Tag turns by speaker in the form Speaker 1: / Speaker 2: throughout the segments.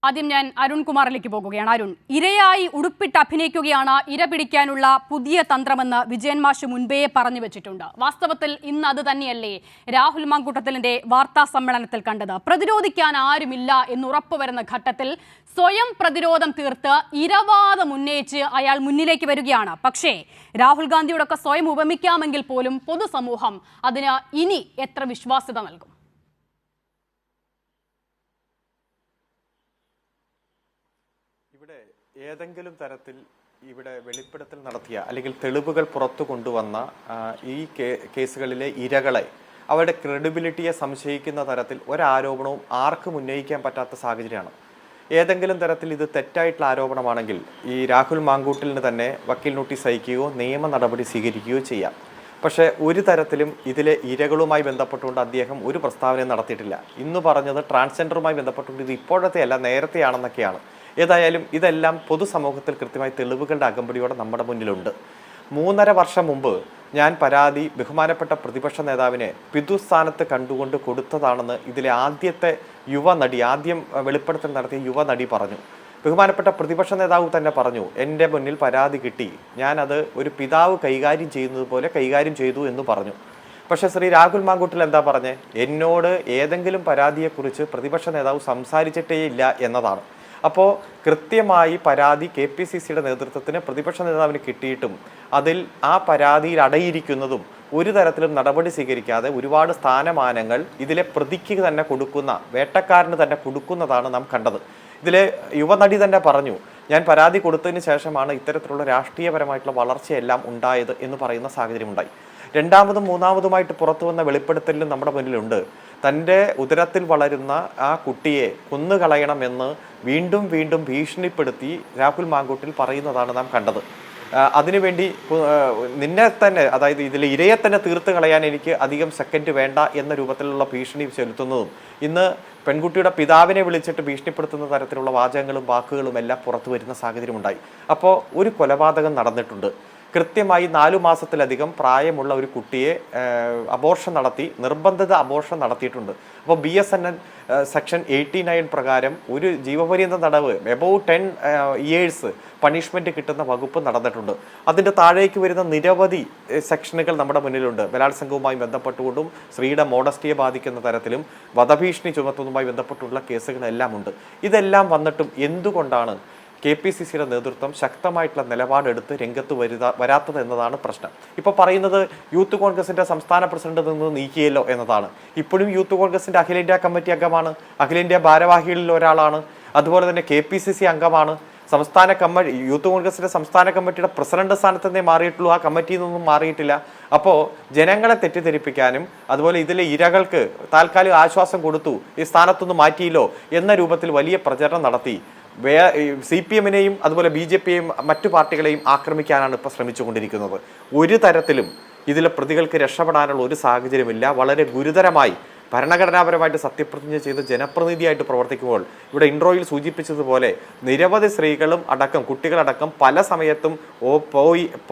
Speaker 1: ആദ്യം ഞാൻ അരുൺകുമാറിലേക്ക് പോകുകയാണ്. അരുൺ, ഇരയായി ഉടുപ്പിട്ട് അഭിനയിക്കുകയാണ് ഇര പിടിക്കാനുള്ള പുതിയ തന്ത്രമെന്ന് വിജയൻ മാഷ് മുൻപേ പറഞ്ഞു വെച്ചിട്ടുണ്ട്. വാസ്തവത്തിൽ ഇന്ന് അത് തന്നെയല്ലേ രാഹുൽ മാങ്കൂട്ടത്തിലിന്റെ വാർത്താ സമ്മേളനത്തിൽ കണ്ടത്? പ്രതിരോധിക്കാൻ ആരുമില്ല എന്നുറപ്പുവരുന്ന ഘട്ടത്തിൽ സ്വയം പ്രതിരോധം തീർത്ത് ഇരവാദം ഉന്നയിച്ച് അയാൾ മുന്നിലേക്ക് വരികയാണ്. പക്ഷേ രാഹുൽ ഗാന്ധിയോടൊക്കെ സ്വയം ഉപമിക്കാമെങ്കിൽ പോലും പൊതുസമൂഹം അതിന് ഇനി എത്ര വിശ്വാസ്യത നൽകും?
Speaker 2: ഇവിടെ ഏതെങ്കിലും തരത്തിൽ ഇവിടെ വെളിപ്പെടുത്തൽ നടത്തിയ അല്ലെങ്കിൽ തെളിവുകൾ പുറത്തു കൊണ്ടുവന്ന ഈ കേസുകളിലെ ഇരകളെ അവരുടെ ക്രെഡിബിലിറ്റിയെ സംശയിക്കുന്ന തരത്തിൽ ഒരാരോപണവും ആർക്കും ഉന്നയിക്കാൻ പറ്റാത്ത സാഹചര്യമാണ്. ഏതെങ്കിലും തരത്തിൽ ഇത് തെറ്റായിട്ടുള്ള ആരോപണമാണെങ്കിൽ ഈ രാഹുൽ മാങ്കൂട്ടലിന് തന്നെ വക്കീൽ നോട്ടീസ് അയക്കുകയോ നിയമ നടപടി സ്വീകരിക്കുകയോ ചെയ്യാം. പക്ഷേ ഒരു തരത്തിലും ഇതിലെ ഇരകളുമായി ബന്ധപ്പെട്ടുകൊണ്ട് അദ്ദേഹം ഒരു പ്രസ്താവനയും നടത്തിയിട്ടില്ല. ഇന്ന് പറഞ്ഞത് ട്രാൻസ്ജെൻഡറുമായി ബന്ധപ്പെട്ടുകൊണ്ട് ഇത് ഇപ്പോഴത്തെ അല്ല നേരത്തെയാണെന്നൊക്കെയാണ്. ഏതായാലും ഇതെല്ലാം പൊതുസമൂഹത്തിൽ കൃത്യമായി തെളിവുകളുടെ അകമ്പടിയോടെ നമ്മുടെ മുന്നിലുണ്ട്. 3.5 വർഷം മുമ്പ് ഞാൻ പരാതി ബഹുമാനപ്പെട്ട പ്രതിപക്ഷ നേതാവിനെ പിതൃസ്ഥാനത്ത് കണ്ടുകൊണ്ട് കൊടുത്തതാണെന്ന് ഇതിലെ ആദ്യത്തെ ആദ്യം വെളിപ്പെടുത്തൽ നടത്തിയ യുവനടി പറഞ്ഞു. ബഹുമാനപ്പെട്ട പ്രതിപക്ഷ നേതാവ് തന്നെ പറഞ്ഞു, എൻ്റെ മുന്നിൽ പരാതി കിട്ടി, ഞാനത് ഒരു പിതാവ് കൈകാര്യം ചെയ്യുന്നത് പോലെ കൈകാര്യം ചെയ്തു എന്ന് പറഞ്ഞു. പക്ഷേ ശ്രീ രാഹുൽ മാങ്കൂട്ടൽ എന്താ പറഞ്ഞേ? എന്നോട് ഏതെങ്കിലും പരാതിയെക്കുറിച്ച് പ്രതിപക്ഷ നേതാവ് സംസാരിച്ചിട്ടേ ഇല്ല എന്നതാണ്. അപ്പോൾ കൃത്യമായി പരാതി KPCCയുടെ നേതൃത്വത്തിന് പ്രതിപക്ഷ നേതാവിന് കിട്ടിയിട്ടും അതിൽ ആ പരാതിയിൽ അടയിരിക്കുന്നതും ഒരു തരത്തിലും നടപടി സ്വീകരിക്കാതെ ഒരുപാട് സ്ഥാനമാനങ്ങൾ ഇതിലെ പ്രതിക്ക് തന്നെ കൊടുക്കുന്ന, വേട്ടക്കാരന് തന്നെ കൊടുക്കുന്നതാണ് നാം കണ്ടത്. ഇതിലെ യുവനടി തന്നെ പറഞ്ഞു, ഞാൻ പരാതി കൊടുത്തതിന് ശേഷമാണ് ഇത്തരത്തിലുള്ള രാഷ്ട്രീയപരമായിട്ടുള്ള വളർച്ചയെല്ലാം ഉണ്ടായത് എന്ന് പറയുന്ന സാഹചര്യം ഉണ്ടായി. രണ്ടാമതും മൂന്നാമതുമായിട്ട് പുറത്തു വന്ന വെളിപ്പെടുത്തലിലും നമ്മുടെ മുന്നിലുണ്ട്. തൻ്റെ ഉദരത്തിൽ വളരുന്ന ആ കുട്ടിയെ കൊന്നുകളയണമെന്ന് വീണ്ടും വീണ്ടും ഭീഷണിപ്പെടുത്തി രാഹുൽ മാങ്കൂട്ടിൽ പറയുന്നതാണ് നാം കണ്ടത്. അതിനുവേണ്ടി നിന്നെ തന്നെ, അതായത് ഇതിലെ ഇരയെ തന്നെ തീർത്ത് കളയാൻ എനിക്ക് അധികം സെക്കൻഡ് വേണ്ട എന്ന രൂപത്തിലുള്ള ഭീഷണി ചെലുത്തുന്നതും ഇന്ന് പെൺകുട്ടിയുടെ പിതാവിനെ വിളിച്ചിട്ട് ഭീഷണിപ്പെടുത്തുന്ന തരത്തിലുള്ള വാചകങ്ങളും വാക്കുകളും എല്ലാം പുറത്തു വരുന്ന സാഹചര്യമുണ്ടായി. അപ്പോൾ ഒരു കൊലപാതകം നടന്നിട്ടുണ്ട്. കൃത്യമായി 4 മാസത്തിലധികം പ്രായമുള്ള ഒരു കുട്ടിയെ അബോർഷൻ നടത്തി, നിർബന്ധിത അബോർഷൻ നടത്തിയിട്ടുണ്ട്. അപ്പോൾ BSNL സെക്ഷൻ 89 പ്രകാരം ഒരു ജീവപര്യന്ത തടവ് എബോവ് 10 ഇയേഴ്സ് പണിഷ്മെന്റ് കിട്ടുന്ന വകുപ്പ് നടന്നിട്ടുണ്ട്. അതിൻ്റെ താഴേക്ക് വരുന്ന നിരവധി സെക്ഷനുകൾ നമ്മുടെ മുന്നിലുണ്ട്. ബലാത്സംഗവുമായി ബന്ധപ്പെട്ടുകൊണ്ടും സ്ത്രീയുടെ മോഡസ്റ്റിയെ ബാധിക്കുന്ന തരത്തിലും വധഭീഷണി ചുമത്തുന്നതുമായി ബന്ധപ്പെട്ടുള്ള കേസുകളെല്ലാം ഉണ്ട്. ഇതെല്ലാം വന്നിട്ടും എന്തുകൊണ്ടാണ് KPCCയുടെ നേതൃത്വം ശക്തമായിട്ടുള്ള നിലപാടെടുത്ത് രംഗത്ത് വരാത്തത് എന്നതാണ് പ്രശ്നം. ഇപ്പോൾ പറയുന്നത് യൂത്ത് കോൺഗ്രസിന്റെ സംസ്ഥാന പ്രസിഡന്റ് നിന്ന് നീക്കിയല്ലോ എന്നതാണ്. ഇപ്പോഴും യൂത്ത് കോൺഗ്രസിന്റെ അഖിലേന്ത്യാ കമ്മിറ്റി അംഗമാണ്, അഖിലേന്ത്യാ ഭാരവാഹികളിൽ ഒരാളാണ്, അതുപോലെ തന്നെ KPCC അംഗമാണ്. യൂത്ത് കോൺഗ്രസിന്റെ സംസ്ഥാന കമ്മിറ്റിയുടെ പ്രസിഡന്റ് സ്ഥാനത്ത് തന്നെ മാറിയിട്ടുള്ളൂ, ആ കമ്മിറ്റിയിൽ നിന്നും മാറിയിട്ടില്ല. അപ്പോൾ ജനങ്ങളെ തെറ്റിദ്ധരിപ്പിക്കാനും അതുപോലെ ഇതിലെ ഇരകൾക്ക് താൽക്കാലിക ആശ്വാസം കൊടുത്തു, ഈ സ്ഥാനത്തൊന്നും മാറ്റിയില്ലോ എന്ന രൂപത്തിൽ വലിയ പ്രചരണം നടത്തി CPMനെയും അതുപോലെ BJPയെയും മറ്റു പാർട്ടികളെയും ആക്രമിക്കാനാണ് ഇപ്പോൾ ശ്രമിച്ചുകൊണ്ടിരിക്കുന്നത്. ഒരു തരത്തിലും ഇതിലെ പ്രതികൾക്ക് രക്ഷപ്പെടാനുള്ള ഒരു സാഹചര്യമില്ല. വളരെ ഗുരുതരമായി ഭരണഘടനാപരമായിട്ട് സത്യപ്രതിജ്ഞ ചെയ്ത് ജനപ്രതിനിധിയായിട്ട് പ്രവർത്തിക്കുമ്പോൾ ഇവിടെ ഇൻട്രോയിൽ സൂചിപ്പിച്ചതുപോലെ നിരവധി സ്ത്രീകളും അടക്കം കുട്ടികളടക്കം പല സമയത്തും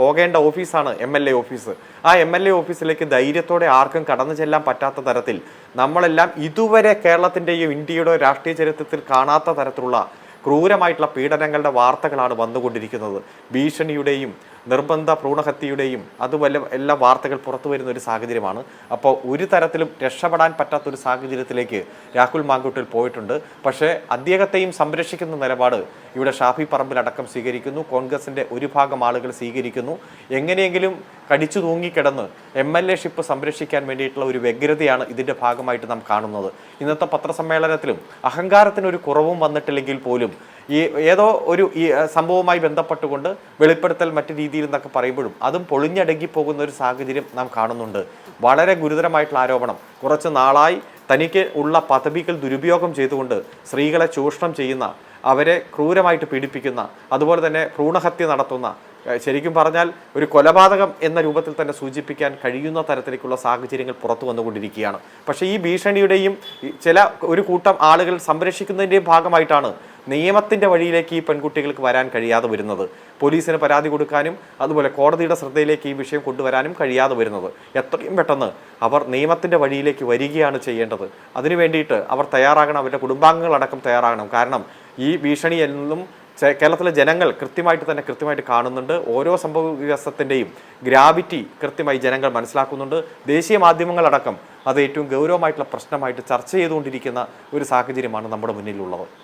Speaker 2: പോകേണ്ട ഓഫീസാണ് MLA ഓഫീസ്. ആ MLA ഓഫീസിലേക്ക് ധൈര്യത്തോടെ ആർക്കും കടന്നു ചെല്ലാൻ പറ്റാത്ത തരത്തിൽ നമ്മളെല്ലാം ഇതുവരെ കേരളത്തിൻ്റെയും ഇന്ത്യയുടെ രാഷ്ട്രീയ ചരിത്രത്തിൽ കാണാത്ത തരത്തിലുള്ള ക്രൂരമായിട്ടുള്ള പീഡനങ്ങളുടെ വാർത്തകളാണ് വന്നുകൊണ്ടിരിക്കുന്നത്. ഭീഷണിയുടെയും നിർബന്ധ ഭ്രൂണഹത്യയുടെയും അതുപോലെ എല്ലാ വാർത്തകൾ പുറത്തു വരുന്ന ഒരു സാഹചര്യമാണ്. അപ്പോൾ ഒരു തരത്തിലും രക്ഷപ്പെടാൻ പറ്റാത്തൊരു സാഹചര്യത്തിലേക്ക് രാഹുൽ മാങ്കൂട്ടിൽ പോയിട്ടുണ്ട്. പക്ഷേ അദ്ദേഹത്തെയും സംരക്ഷിക്കുന്ന നിലപാട് ഇവിടെ ഷാഫി പറമ്പിലടക്കം സ്വീകരിക്കുന്നു, കോൺഗ്രസിൻ്റെ ഒരു ഭാഗം ആളുകൾ സ്വീകരിക്കുന്നു. എങ്ങനെയെങ്കിലും കടിച്ചു തൂങ്ങിക്കിടന്ന് MLA-ഷിപ്പ് സംരക്ഷിക്കാൻ വേണ്ടിയിട്ടുള്ള ഒരു വ്യഗ്രതയാണ് ഇതിൻ്റെ ഭാഗമായിട്ട് നാം കാണുന്നത്. ഇന്നത്തെ പത്രസമ്മേളനത്തിലും അഹങ്കാരത്തിനൊരു കുറവും വന്നിട്ടില്ലെങ്കിൽ പോലും ഈ ഏതോ ഒരു സംഭവവുമായി ബന്ധപ്പെട്ടുകൊണ്ട് വെളിപ്പെടുത്തൽ മറ്റു രീതിയിൽ എന്നൊക്കെ പറയുമ്പോഴും അതും പൊളിഞ്ഞടങ്ങി പോകുന്ന ഒരു സാഹചര്യം നാം കാണുന്നുണ്ട്. വളരെ ഗുരുതരമായിട്ടുള്ള ആരോപണം. കുറച്ച് നാളായി തനിക്ക് ഉള്ള പദവികൾ ദുരുപയോഗം ചെയ്തുകൊണ്ട് സ്ത്രീകളെ ചൂഷണം ചെയ്യുന്ന, അവരെ ക്രൂരമായിട്ട് പീഡിപ്പിക്കുന്ന, അതുപോലെ തന്നെ ഭ്രൂണഹത്യ നടത്തുന്ന, ശരിക്കും പറഞ്ഞാൽ ഒരു കൊലപാതകം എന്ന രൂപത്തിൽ തന്നെ സൂചിപ്പിക്കാൻ കഴിയുന്ന തരത്തിലേക്കുള്ള സാഹചര്യങ്ങൾ പുറത്തു വന്നുകൊണ്ടിരിക്കുകയാണ്. പക്ഷേ ഈ ഭീഷണിയുടെയും ഒരു കൂട്ടം ആളുകൾ സംരക്ഷിക്കുന്നതിൻ്റെയും ഭാഗമായിട്ടാണ് നിയമത്തിൻ്റെ വഴിയിലേക്ക് ഈ പെൺകുട്ടികൾക്ക് വരാൻ കഴിയാതെ വരുന്നത്. പോലീസിന് പരാതി കൊടുക്കാനും അതുപോലെ കോടതിയുടെ ശ്രദ്ധയിലേക്ക് ഈ വിഷയം കൊണ്ടുവരാനും കഴിയാതെ വരുന്നത്. എത്രയും പെട്ടെന്ന് അവർ നിയമത്തിൻ്റെ വഴിയിലേക്ക് വരികയാണ് ചെയ്യേണ്ടത്. അതിനു വേണ്ടിയിട്ട് അവർ തയ്യാറാകണം, അവരുടെ കുടുംബാംഗങ്ങളടക്കം തയ്യാറാകണം. കാരണം ഈ ഭീഷണി എന്നും കേരളത്തിലെ ജനങ്ങൾ കൃത്യമായിട്ട് കാണുന്നുണ്ട്. ഓരോ സംഭവ വികാസത്തിൻ്റെയും ഗ്രാവിറ്റി കൃത്യമായി ജനങ്ങൾ മനസ്സിലാക്കുന്നുണ്ട്. ദേശീയ മാധ്യമങ്ങളടക്കം അത് ഏറ്റവും ഗൗരവമായിട്ടുള്ള പ്രശ്നമായിട്ട് ചർച്ച ചെയ്തുകൊണ്ടിരിക്കുന്ന ഒരു സാഹചര്യമാണ് നമ്മുടെ മുന്നിലുള്ളത്.